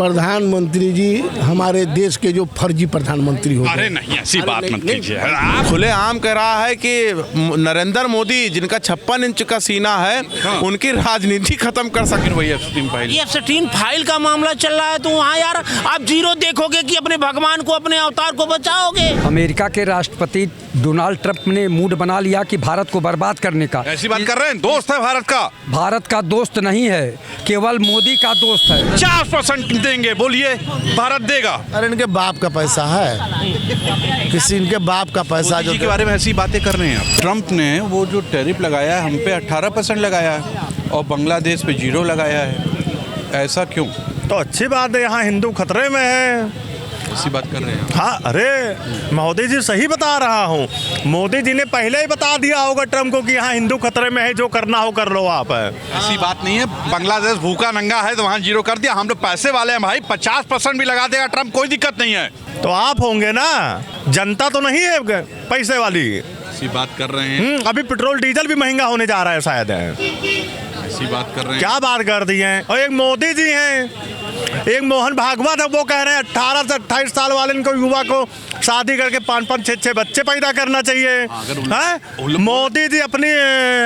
प्रधानमंत्री जी हमारे देश के जो फर्जी प्रधानमंत्री हो अरे नहीं, ऐसी बात मत कीजिए। आप खुलेआम कह रहा है कि नरेंद्र मोदी जिनका 56 इंच का सीना है, उनकी राजनीति खत्म कर सके। वही एफ-16 फाइल, ये F-16 फाइल का मामला चल रहा है, तो वहाँ यार आप जीरो देखोगे कि अपने भगवान को, अपने अवतार को बचाओगे। अमेरिका के राष्ट्रपति डोनाल्ड ट्रंप ने मूड बना लिया कि भारत को बर्बाद करने का। ऐसी बात कर रहे हैं? दोस्त है भारत का? भारत का दोस्त नहीं है, केवल मोदी का दोस्त है। 50% देंगे, बोलिए भारत देगा? अरे इनके बाप का पैसा है, किसी इनके बाप का पैसा जो के बारे में ऐसी बातें कर रहे हैं आप। ट्रंप ने वो जो टैरिफ लगाया है हम पे 18% लगाया है और बांग्लादेश पे 0 लगाया है, ऐसा क्यों? तो अच्छी बात है, यहाँ हिंदू खतरे में है। ऐसी बात कर रहे हैं? हाँ, अरे मोदी जी सही बता रहा हूँ। मोदी जी ने पहले ही बता दिया होगा ट्रम्प को कि यहाँ हिंदू खतरे में है, जो करना हो कर लो आप। ऐसी बात नहीं है, बांग्लादेश भूखा नंगा है तो वहाँ 0 कर दिया। हम लोग पैसे वाले हैं भाई, 50% भी लगा देगा ट्रम्प, कोई दिक्कत नहीं है। तो आप होंगे ना, जनता तो नहीं है पैसे वाली। ऐसी बात कर रहे हैं? अभी पेट्रोल डीजल भी महंगा होने जा रहा है शायद। ऐसी बात कर रहे हैं? क्या बात कर दी है। और एक मोदी जी हैं, एक मोहन भागवत है, वो कह रहे हैं 18 से 28 साल वाले इनको युवा को शादी करके 5-5, 6-6 बच्चे पैदा करना चाहिए। हैं? मोदी जी अपनी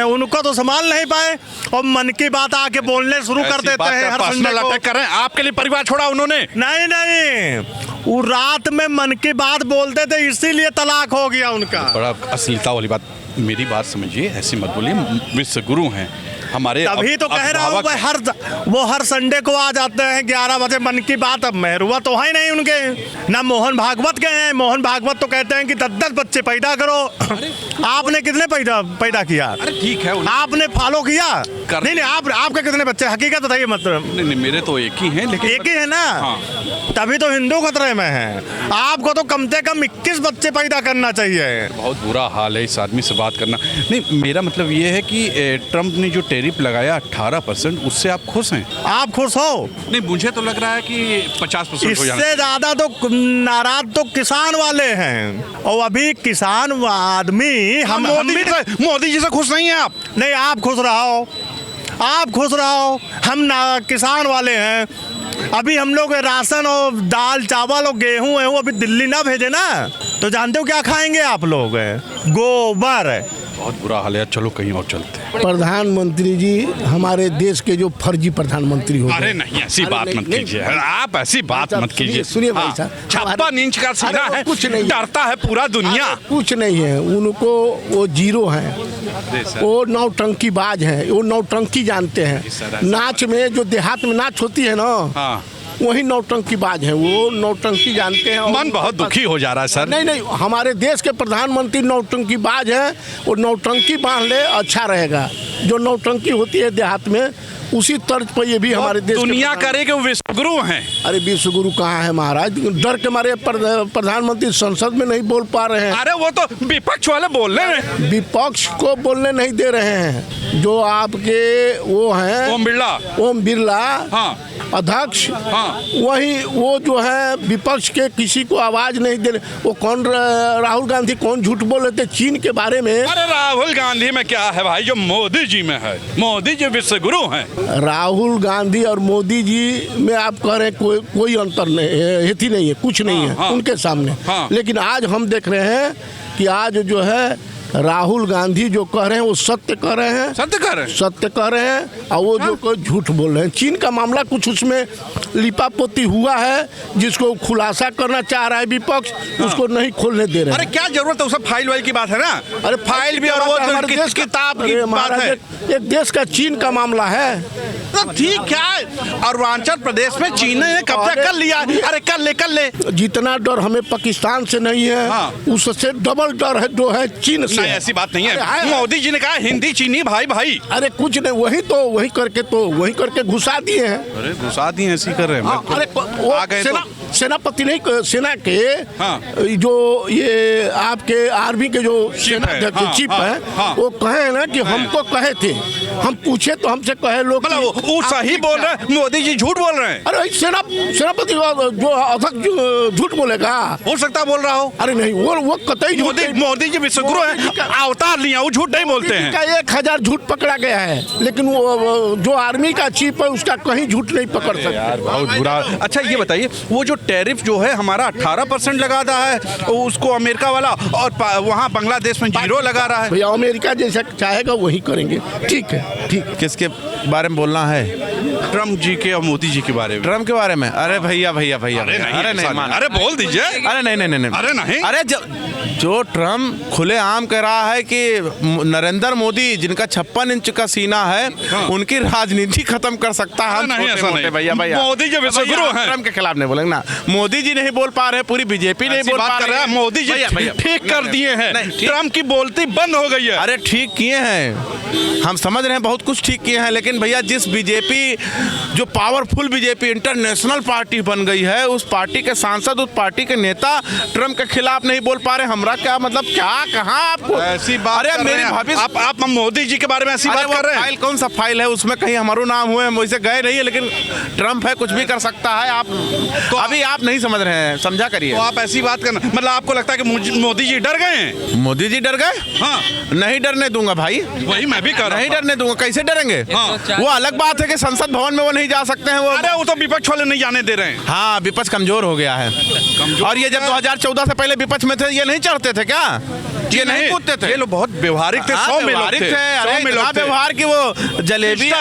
उनको तो संभाल नहीं पाए और मन की बात आके बोलने शुरू कर देते हैं हर संडे को। अटैक कर रहे हैं आपके लिए, परिवार छोड़ा उन्होंने? नहीं, वो रात में मन की बात बोलते थे, इसीलिए तलाक हो गया उनका। बड़ा अश्लीलता वाली बात। मेरी बात समझिए, ऐसी मत बोलिए, विश्व गुरु हैं हमारे। तभी तो कह रहा हूँ वो हर संडे को आ जाते हैं 11 बजे मन की बात। अब मेहरुआ तो है नहीं उनके, ना मोहन भागवत के हैं। मोहन भागवत तो कहते हैं कि 10-10 बच्चे पैदा करो। आपने कितने पैदा किया? अरे ठीक है, आपने फॉलो किया? नहीं, आपके कितने बच्चे? हकीकत बताइए। मतलब नहीं, मेरे तो एक ही हैं, लेकिन एक ही है ना। हाँ। तभी तो हिंदू खतरे में है। आपको तो कम से कम 21 बच्चे पैदा करना चाहिए। बहुत बुरा हाल है इस आदमी से बात करना। नहीं, मेरा मतलब ये है कि ट्रंप ने जो टैरिफ लगाया 18%, उससे आप खुश हैं? आप खुश हो? नहीं, मुझे तो लग रहा है कि 50% हो जाना। इससे ज्यादा तो नाराज तो किसान वाले हैं। और अभी किसान आदमी मोदी जी से खुश नहीं है आप? नहीं, आप खुश रहो, आप खुश रहो। हम ना किसान वाले हैं। अभी हम लोग राशन और दाल चावल और गेहूं है, वो अभी दिल्ली ना भेजे ना, तो जानते हो क्या खाएंगे आप लोग? गोबर। बहुत बुरा हाल है। चलो कहीं और चलते हैं। प्रधानमंत्री जी हमारे देश के जो फर्जी प्रधानमंत्री हो। अरे नहीं, ऐसी बात मत कीजिए। आप ऐसी बात मत कीजिए। सुनिए भाई साहब, 56 इंच का सीना है, कुछ नहीं, डरता है पूरा दुनिया। कुछ नहीं है उनको, वो 0 है, वो नौटंकीबाज है, वो नौटंकी जानते हैं। नाच में जो देहात में नाच होती है ना, वही नौटंकीबाज है, वो नौटंकी जानते हैं। मन बहुत दुखी हो जा रहा है सर। नहीं, हमारे देश के प्रधानमंत्री नौटंकीबाज हैं। वो नौटंकी बांध ले, अच्छा रहेगा। जो नौटंकी होती है देहात में, उसी तर्ज पर ये भी हमारे देश दुनिया करे कि वो विश्व गुरु हैं। अरे विश्व गुरु कहाँ है महाराज? डर के मारे प्रधानमंत्री संसद में नहीं बोल पा रहे हैं। अरे वो तो विपक्ष वाले बोल रहे हैं। विपक्ष को बोलने नहीं दे रहे हैं। जो आपके वो हैं ओम बिरला अध्यक्ष, वही वो जो है विपक्ष के किसी को आवाज नहीं दे रहे। वो कौन, राहुल गांधी कौन झूठ बोल रहे थे चीन के बारे में? अरे राहुल गांधी में क्या है भाई, जो मोदी जी में है। मोदी जी विश्व गुरु हैं। राहुल गांधी और मोदी जी में आप कह रहे हैं कोई अंतर नहीं, हित ही नहीं है, कुछ नहीं है उनके सामने। लेकिन आज हम देख रहे हैं कि आज जो है राहुल गांधी जो कह रहे हैं वो सत्य कह रहे हैं, सत्य कह रहे हैं। और वो जो कोई झूठ बोल रहे हैं। चीन का मामला कुछ उसमें लिपापोती हुआ है, जिसको खुलासा करना चाह रहा है विपक्ष, उसको नहीं खोलने दे रहे हैं। अरे क्या जरूरत है, उसमें फाइल वाइल की बात है ना। अरे फाइल भी, और वो हमारे देश किताब की बात है। एक देश का चीन का मामला है। तो ठीक है, अरुणाचल प्रदेश में चीन ने कब्जा कर लिया। अरे कर ले। जितना डर हमें पाकिस्तान से नहीं है, उससे डबल डर है जो है चीन से। ऐसी बात नहीं है। मोदी जी ने कहा हिंदी चीनी भाई। अरे कुछ नहीं, वही करके घुसा दिए हैं। अरे घुसा दिए, ऐसी कर रहे हैं। अरे वो सेनापति नहीं, सेना के जो ये आपके आर्मी के जो सेना चीफ है, वो कहे ना कि हमको कहे थे हम पूछे तो हमसे कहे लोग मतलब वो सही बोल रहे हैं, मोदी जी झूठ बोल रहे हैं। अरे सेनापति जो अध्यक्ष झूठ बोलेगा, हो सकता है बोल रहा हो। अरे नहीं, वो कतई झूठ नहीं। मोदी जी विश्वगुरु हैं, अवतार लिया, वो झूठ नहीं बोलते हैं। 1000 झूठ पकड़ा गया है, लेकिन वो जो आर्मी का चीफ है उसका कहीं झूठ नहीं पकड़ सकते। यार बहुत बुरा। अच्छा ये बताइए, वो जो टैरिफ जो है हमारा 18% लगा रहा है उसको अमेरिका वाला, और वहाँ बांग्लादेश में 0 लगा रहा है। भैया अमेरिका जैसा चाहेगा वही करेंगे। ठीक है, ठीक। किसके बारे में बोलना है? ट्रम्प जी के और मोदी जी के बारे में। ट्रम्प के बारे में? अरे भैया भैया भैया, अरे नहीं मान, अरे बोल दीजिए। अरे नहीं, अरे नहीं, अरे जो ट्रम्प खुलेआम कह रहा है कि नरेंद्र मोदी जिनका 56 इंच का सीना है, उनकी राजनीति खत्म कर सकता है। नहीं, ऐसा नहीं भैया भैया, मोदी जी विश्वगुरु हैं। ट्रम्प के खिलाफ नहीं बोलेंगे ना। मोदी जी नहीं बोल पा रहे, पूरी बीजेपी नहीं बोल पा रहे। मोदी जी ठीक कर दिए हैं, ट्रम्प की बोलती बंद हो गई है। अरे ठीक किए हैं, हम समझ रहे हैं बहुत कुछ ठीक किए हैं, लेकिन भैया जिस बीजेपी, जो पावरफुल बीजेपी इंटरनेशनल पार्टी बन गई है, उस पार्टी के सांसद, उस पार्टी के नेता ट्रम्प के खिलाफ नहीं बोल पा रहे। हमरा क्या मतलब, क्या कहाँ आपको ऐसी बात? अरे मेरी भाभी, आप मोदी जी के बारे में ऐसी बात कर रहे हैं? फाइल कौन सा फाइल है उसमें कहीं हमारा नाम हुए, हम वैसे गए नहीं है, लेकिन ट्रम्प है, कुछ भी कर सकता है। आप तो अभी आप नहीं समझ रहे हैं, समझा करिए। तो आप ऐसी बात करना, मतलब आपको लगता है कि मोदी जी डर गए हैं? मोदी जी डर गए? हाँ, नहीं डरने दूंगा भाई, वही मैं भी कर रहा हूं। नहीं डरने दूंगा। कैसे डरेंगे? हाँ। वो अलग बात है कि संसद भवन में वो नहीं जा सकते हैं। वो तो विपक्ष वाले नहीं जाने दे रहे हैं। हाँ, विपक्ष कमजोर हो गया है। और ये जब 2014 से पहले विपक्ष में थे, ये नहीं चढ़ते थे क्या? ये नहीं कूदते थे? ये लोग बहुत व्यवहारिक थे, 100 में लोग थे। अरे इतना व्यवहार की वो जलेबी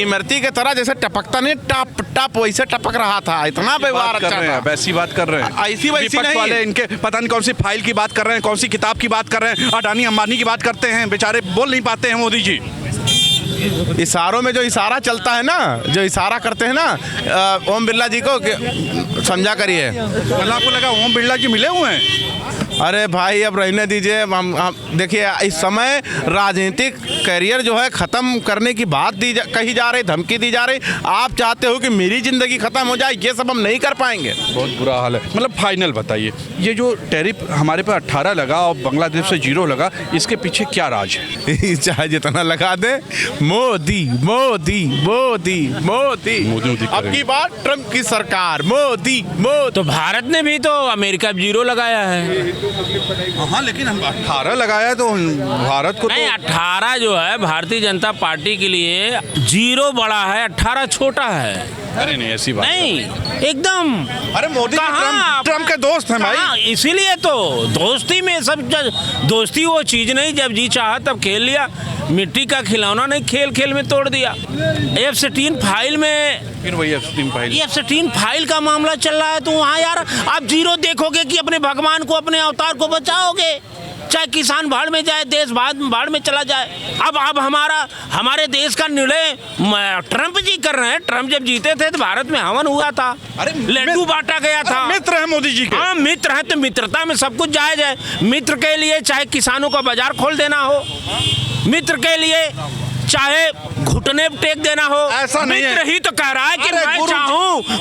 इमरती के तरह जैसे टपकता नहीं, टप टप वैसे टपक रहा था। इतना व्यवहार कर रहे हैं, वैसी बात कर रहे हैं। ऐसी वैसी नहीं वाले इनके पता नहीं कौन सी फाइल की बात कर रहे हैं, कौन सी किताब की बात कर रहे हैं, अडानी अंबानी की बात करते हैं, बेचारे बोल नहीं पाते हैं मोदी जी। इशारों में जो इशारा चलता है ना, जो इशारा करते हैं ना ओम बिरला जी को, समझा करिए। मतलब आपको लगा ओम बिरला जी मिले हुए हैं? अरे भाई अब रहने दीजिए। हम देखिए, इस समय राजनीतिक करियर जो है ख़त्म करने की बात कही जा रही, धमकी दी जा रही। आप चाहते हो कि मेरी ज़िंदगी ख़त्म हो जाए, ये सब हम नहीं कर पाएंगे। बहुत बुरा हाल है। मतलब फाइनल बताइए, ये जो टैरिफ हमारे पे 18 लगा और बांग्लादेश से 0 लगा, इसके पीछे क्या राज है? चाहे जितना लगा दे, मोदी मोदी मोदी मोदी मोदी, अब की बार ट्रम्प की सरकार, मोदी मोदी। तो भारत ने भी तो अमेरिका 0 लगाया है। हाँ, लेकिन हम 18 लगाया तो भारत को नहीं, 18 जो है भारतीय जनता पार्टी के लिए 0 बड़ा है, 18 छोटा है। अरे नहीं, ऐसी बात नहीं, एकदम। अरे मोदी ट्रम्प के दोस्त हैं भाई, इसीलिए तो दोस्ती में सब दोस्ती वो चीज नहीं, जब जी चाहा तब खेल लिया। मिट्टी का खिलौना नहीं, खेल खेल में तोड़ दिया। F-16 फाइल में, फिर वही F-16 फाइल का मामला चल रहा है, तो वहाँ यार आप 0 देखोगे कि अपने भगवान को, अपने अवतार को बचाओगे। चाहे किसान भाड़ में जाए, देश भाड़ में चला जाए। अब हमारे देश का निर्णय ट्रम्प जी कर रहे हैं। ट्रम्प जब जीते थे तो भारत में हवन हुआ था, लड्डू बांटा गया था। मित्र है मोदी जी के। हाँ, मित्र है तो मित्रता में सब कुछ जायज है। मित्र के लिए चाहे किसानों का बाजार खोल देना हो, मित्र के लिए चाहे घुटने टेक देना हो, ऐसा नहीं है। मित्र ही तो कह रहा है कि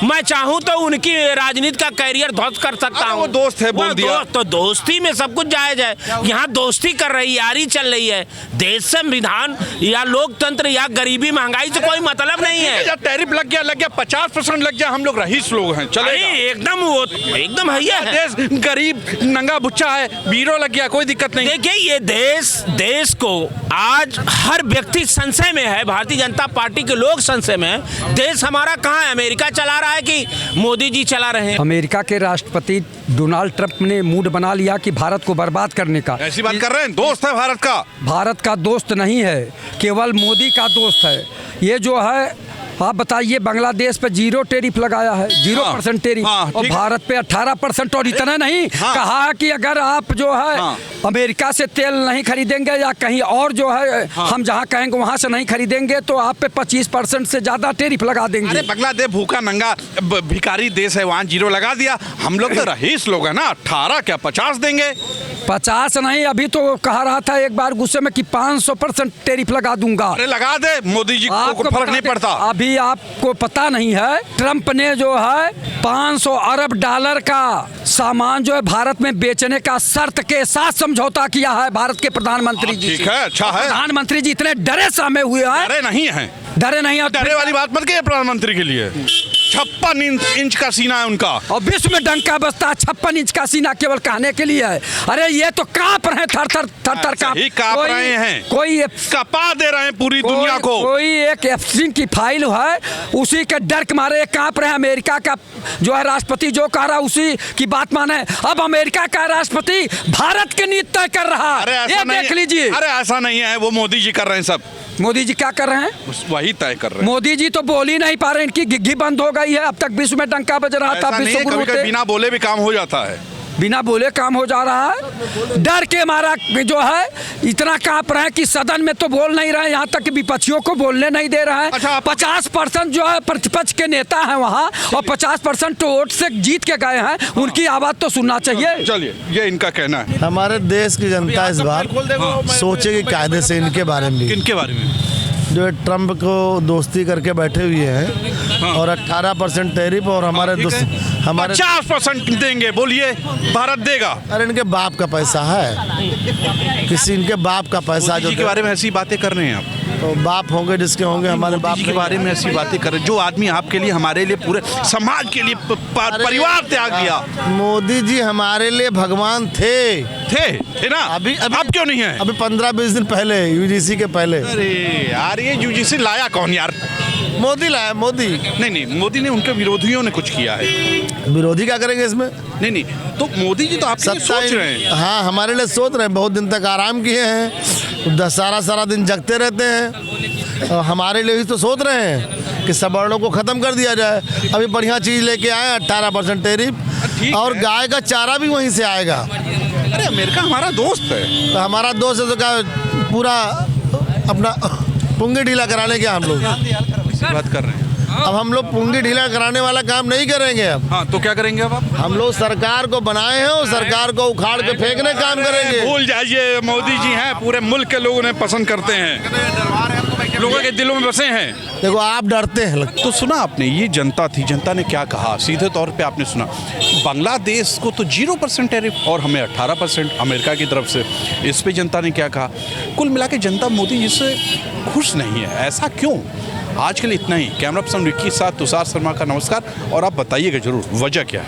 मैं चाहूँ तो उनकी राजनीति का कैरियर ध्वस्त कर सकता हूँ। वो दोस्त है, बोल दिया। तो दोस्ती में सब कुछ जायज है। यहाँ दोस्ती कर रही, यारी चल रही है। देश संविधान या लोकतंत्र या गरीबी महंगाई से कोई मतलब नहीं है। टैरिफ लग गया 50% लग गया, हम लोग रईस लोग हैं, चलेगा एकदम। वो एकदम भैया है, देश गरीब नंगा बुच्चा है, 0 लग गया, कोई दिक्कत नहीं। देखिए, ये देश को आज हर व्यक्ति संशय में है, भारतीय जनता पार्टी के लोग संशय में है। देश हमारा कहाँ है? अमेरिका चला रहा है कि मोदी जी चला रहे हैं? अमेरिका के राष्ट्रपति डोनाल्ड ट्रंप ने मूड बना लिया कि भारत को बर्बाद करने का। ऐसी बात कर रहे हैं? दोस्त है भारत का। भारत का दोस्त नहीं है, केवल मोदी का दोस्त है। ये जो है, आप बताइए, बांग्लादेश पे 0 टैरिफ लगाया है, 0% टैरिफ, और भारत पे 18%। और इतना नहीं, कहा कि अगर आप जो है अमेरिका से तेल नहीं खरीदेंगे या कहीं और जो है हम जहाँ कहेंगे वहाँ से नहीं खरीदेंगे तो आप पे 25% से ज्यादा टैरिफ लगा देंगे। अरे बांग्लादेश भूखा नंगा भिखारी देश है, वहाँ 0 लगा दिया। हम लोग तो रईस लोग हैं ना, 18 क्या 50 देंगे? 50 नहीं, अभी तो कहा रहा था एक बार गुस्से में कि 500% टैरिफ लगा दूंगा। अरे लगा दे, मोदी जी को फर्क नहीं पड़ता। अभी आपको पता नहीं है, ट्रंप ने जो है 500 अरब डॉलर का सामान जो है भारत में बेचने का शर्त के साथ समझौता किया है भारत के प्रधानमंत्री जी। ठीक है, अच्छा है। प्रधानमंत्री जी इतने डरे सहमे हुए हैं। डरे नहीं है, डरे नहीं है। डरे वाली बात मत कहिए प्रधानमंत्री के लिए। 56 इंच का सीना है उनका, और विश्व में डंका बजता है। 56 इंच का सीना केवल कहने के लिए है। अरे ये तो कांप रहे हैं, थर थर थर थर कांप रहे हैं। कोई कपा दे रहे हैं पूरी दुनिया को। कोई एक एफसिन की फाइल है, उसी के डर के मारे कांप रहे हैं। अमेरिका का जो है राष्ट्रपति जो कह रहा है उसी की बात माने। अब अमेरिका का राष्ट्रपति भारत के नीति तय कर रहा है, ये देख लीजिए। अरे ऐसा नहीं है, वो मोदी जी कर रहे हैं सब। मोदी जी क्या कर रहे हैं? वही तय कर रहे हैं। मोदी जी तो बोल ही नहीं पा रहे, इनकी घिघी बंद हो गई है। अब तक विश्व में डंका बज रहा था। ऐसा नहीं है, कभी-कभी बिना बोले भी काम हो जाता है। बिना बोले काम हो जा रहा है। डर के मारा जो है इतना कांप रहे हैं कि सदन में तो बोल नहीं रहे, यहाँ तक कि विपक्षियों को बोलने नहीं दे रहा है। अच्छा, 50% जो है प्रतिपक्ष के नेता हैं वहाँ, और 50% तो वोट से जीत के गए हैं। उनकी आवाज़ तो सुनना चाहिए। चलिए, ये इनका कहना है। हमारे देश की जनता इस बार सोचेगी कायदे से इनके बारे में भी। किनके बारे में? जो ट्रम्प को दोस्ती करके बैठे हुए हैं और 18% टैरिफ और हमारे 50% देंगे, बोलिए भारत देगा। अरे इनके बाप का पैसा है, किसी इनके बाप का पैसा जो के बारे में ऐसी बातें कर रहे हैं आप। तो बाप होंगे जिसके होंगे, हमारे बाप के बारे में ऐसी बातें कर रहे हैं। जो आदमी आपके लिए, हमारे लिए, पूरे समाज के लिए परिवार त्याग दिया। मोदी जी हमारे लिए भगवान थे ना? अभी अब क्यों नहीं है? अभी 15-20 दिन पहले, यूजीसी के पहले। अरे यार, ये यूजीसी लाया कौन यार? मोदी लाया, मोदी। नहीं, मोदी ने, उनके विरोधियों ने कुछ किया है। विरोधी क्या करेंगे इसमें? नहीं, तो मोदी जी तो आपके लिए सोच रहे हैं। हाँ, हमारे लिए सोच रहे हैं। बहुत दिन तक आराम किए हैं, सारा दिन जगते रहते हैं, और हमारे लिए ही तो सोच रहे हैं कि सवर्णों को ख़त्म कर दिया जाए। अभी बढ़िया चीज़ लेके आए, 18% टैरिफ, और गाय का चारा भी वहीं से आएगा। अरे अमेरिका हमारा दोस्त है। तो हमारा दोस्त है तो क्या पूरा अपना पुंगी ढीला करा लेंगे हम लोग? बात कर रहे हैं। अब हम लोग पुंगी ढीला कराने वाला काम नहीं करेंगे। अब हाँ, तो क्या करेंगे अब आप? हम लोग सरकार को बनाए हैं और सरकार को उखाड़ के फेंकने काम करेंगे। भूल जाइए, मोदी जी हैं, पूरे मुल्क के लोग उन्हें पसंद करते हैं, लोगों के दिलों में बसे हैं। देखो, आप डरते हैं। तो सुना आपने, ये जनता थी, जनता ने क्या कहा सीधे तौर पे आपने सुना। बांग्लादेश को तो 0% टैरिफ और हमें 18% अमेरिका की तरफ से। इस पे जनता ने क्या कहा? कुल मिला के जनता मोदी जी से खुश नहीं है। ऐसा क्यों? आज के लिए इतना ही। कैमरा पर्सन विक्की साथ तुषार शर्मा का नमस्कार, और आप बताइएगा जरूर वजह क्या है।